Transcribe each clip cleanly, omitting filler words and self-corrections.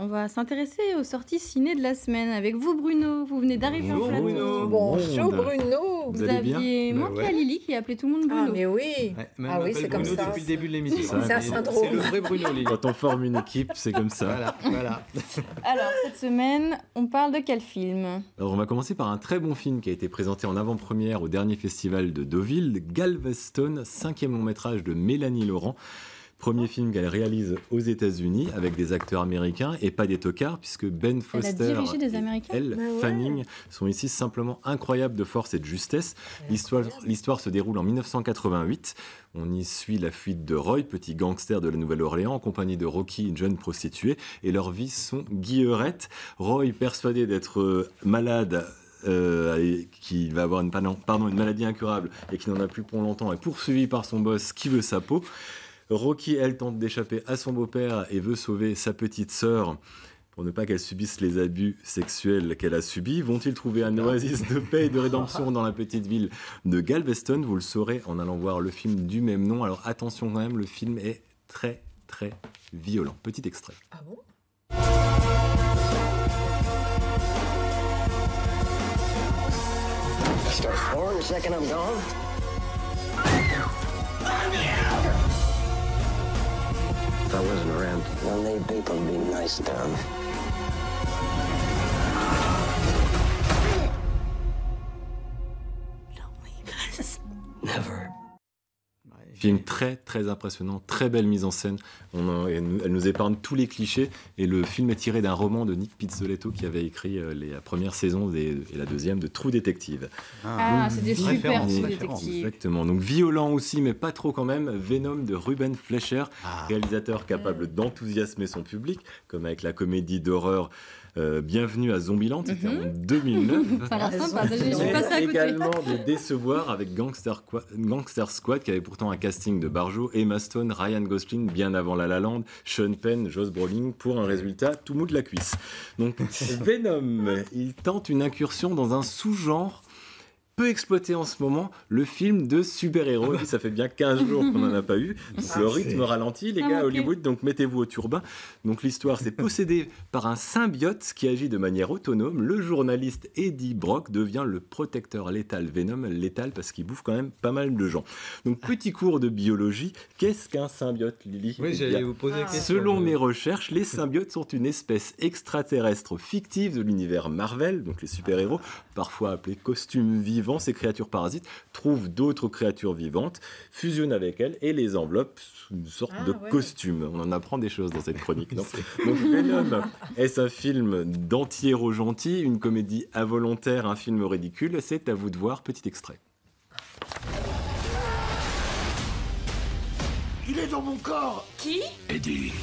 On va s'intéresser aux sorties ciné de la semaine avec vous, Bruno. Vous venez d'arriver en plateau. Bruno. Bonjour Bruno. Vous aviez manqué à Lily qui appelait tout le monde Bruno. Ah mais oui. Ouais, Ah oui, c'est comme Bruno ça. depuis le début de l'émission. C'est un syndrome. C'est le vrai Bruno, Lily. Quand on forme une équipe, c'est comme ça. Voilà. Alors, cette semaine, on parle de quel film? Alors on va commencer par un très bon film qui a été présenté en avant-première au dernier festival de Deauville, Galveston, 5e long métrage de Mélanie Laurent. Premier film qu'elle réalise aux États-Unis avec des acteurs américains et pas des tocards, puisque Ben Foster dirigé des Américains. et elle, Fanning, sont ici simplement incroyables de force et de justesse. L'histoire se déroule en 1988. On y suit la fuite de Roy, petit gangster de la Nouvelle-Orléans, en compagnie de Rocky, une jeune prostituée, et leurs vies sont guillerettes. Roy, persuadé d'être malade, qui va avoir une maladie incurable et qui n'en a plus pour longtemps, est poursuivi par son boss qui veut sa peau. Rocky, elle, tente d'échapper à son beau-père et veut sauver sa petite sœur pour ne pas qu'elle subisse les abus sexuels qu'elle a subis. Vont-ils trouver un oasis de paix et de rédemption dans la petite ville de Galveston? Vous le saurez en allant voir le film du même nom. Alors attention quand même, le film est très très violent. Petit extrait. Ah bon? Start pouring the second I'm gone. If I wasn't around, well, they'd people be nice down. Don't leave us. Never. Film très très impressionnant, très belle mise en scène. Elle nous épargne tous les clichés et le film est tiré d'un roman de Nick Pizzoletto qui avait écrit la première saison et la deuxième de True Detective. C'est des super True Detective. Exactement, donc violent aussi mais pas trop quand même. Venom de Ruben Fleischer, réalisateur capable d'enthousiasmer son public, comme avec la comédie d'horreur Bienvenue à Zombieland, c'était en 2009. Ça a l'air sympa, je suis passée à côté. Également de décevoir avec Gangster Squad qui avait pourtant un casting de Barjo, Emma Stone, Ryan Gosling bien avant La La Land, Sean Penn, Josh Brolin pour un résultat tout mou de la cuisse. Donc Venom, il tente une incursion dans un sous-genre peu exploité en ce moment, le film de super-héros. Et ça fait bien 15 jours qu'on n'en a pas eu. Donc, le rythme ralentit, les gars, à Hollywood, donc mettez-vous au turbin. Donc l'histoire, c'est possédé par un symbiote qui agit de manière autonome. Le journaliste Eddie Brock devient le protecteur létal Venom, létal parce qu'il bouffe quand même pas mal de gens. Donc petit cours de biologie, qu'est-ce qu'un symbiote, Lily? Oui, j'allais vous poser la question. Selon mes recherches, les symbiotes sont une espèce extraterrestre fictive de l'univers Marvel, donc les super-héros, parfois appelés costumes vivants. Ces créatures parasites trouvent d'autres créatures vivantes, fusionnent avec elles et les enveloppent sous une sorte de costume. On en apprend des choses dans cette chronique. Donc Venom, est-ce un film d'anti-héros gentil, une comédie involontaire, un film ridicule? C'est à vous de voir. Petit extrait. Il est dans mon corps. Qui? Eddie,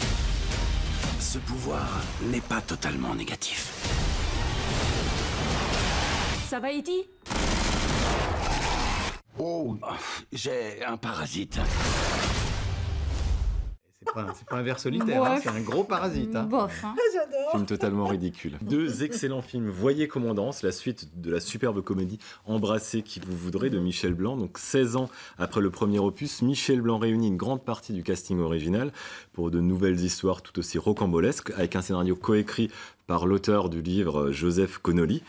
ce pouvoir n'est pas totalement négatif. Ça va Eddie? Oh, j'ai un parasite. C'est pas un ver solitaire, hein, Bof. c'est un gros parasite. Hein. Bof, hein. J'adore. Film totalement ridicule. Deux excellents films. Voyez Commandance, la suite de la superbe comédie Embrassez qui vous voudrez de Michel Blanc. Donc 16 ans après le premier opus, Michel Blanc réunit une grande partie du casting original pour de nouvelles histoires tout aussi rocambolesques, avec un scénario coécrit par l'auteur du livre Joseph Connolly.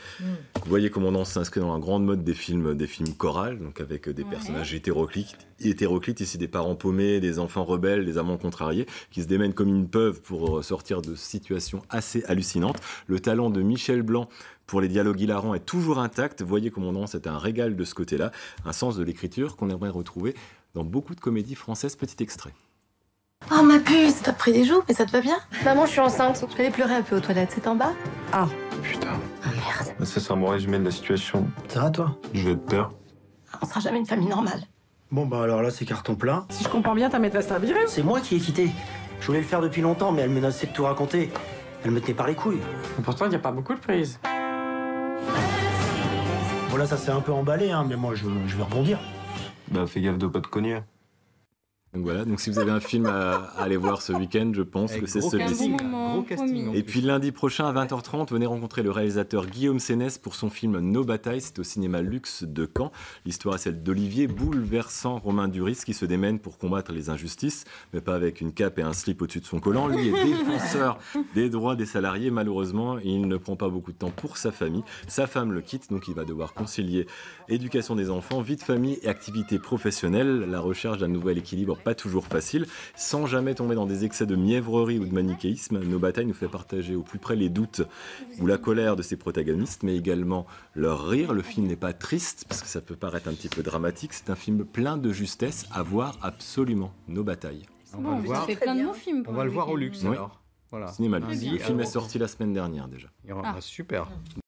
Voyez Commandance s'inscrit dans la grande mode des films chorales, donc avec des personnages hétéroclites, ici des parents paumés, des enfants rebelles, des amants contrariés, qui se démènent comme ils peuvent pour sortir de situations assez hallucinantes. Le talent de Michel Blanc pour les dialogues hilarants est toujours intact. Voyez Commandance, c'est un régal de ce côté-là, un sens de l'écriture qu'on aimerait retrouver dans beaucoup de comédies françaises. Petit extrait. Oh ma puce, t'as pris des joues, mais ça te va bien? Maman, je suis enceinte. Je vais aller pleurer un peu aux toilettes, c'est en bas? Ah. Putain. Ah merde. Ça, c'est un bon résumé de la situation. Ça va toi? Je vais être peur. On sera jamais une famille normale. Bon bah alors là c'est carton plein. Si je comprends bien, ta maîtresse t'a viré? C'est moi qui ai quitté. Je voulais le faire depuis longtemps mais elle menaçait de tout raconter. Elle me tenait par les couilles. Pourtant, il n'y a pas beaucoup de prises. Bon là ça s'est un peu emballé hein, mais moi je vais rebondir. Bah, fais gaffe de pas te cogner. Donc voilà, donc si vous avez un film à aller voir ce week-end, je pense que c'est celui-ci. Gros casting. Et puis lundi prochain à 20h30, venez rencontrer le réalisateur Guillaume Sénès pour son film Nos batailles. C'est au cinéma Luxe de Caen. L'histoire est celle d'Olivier, bouleversant Romain Duris qui se démène pour combattre les injustices, mais pas avec une cape et un slip au-dessus de son collant. Lui est défenseur des droits des salariés. Malheureusement, il ne prend pas beaucoup de temps pour sa famille. Sa femme le quitte, donc il va devoir concilier éducation des enfants, vie de famille et activité professionnelle. La recherche d'un nouvel équilibre pas toujours facile, sans jamais tomber dans des excès de mièvrerie ou de manichéisme. Nos batailles nous fait partager au plus près les doutes ou la colère de ses protagonistes, mais également leur rire. Le film n'est pas triste, parce que ça peut paraître un petit peu dramatique. C'est un film plein de justesse à voir absolument. Nos batailles. Bon, ça fait plein de bons films. On va le voir au Luxe Oui. alors. Voilà. Cinéma Luxe. bien. Le film est sorti la semaine dernière déjà. Super.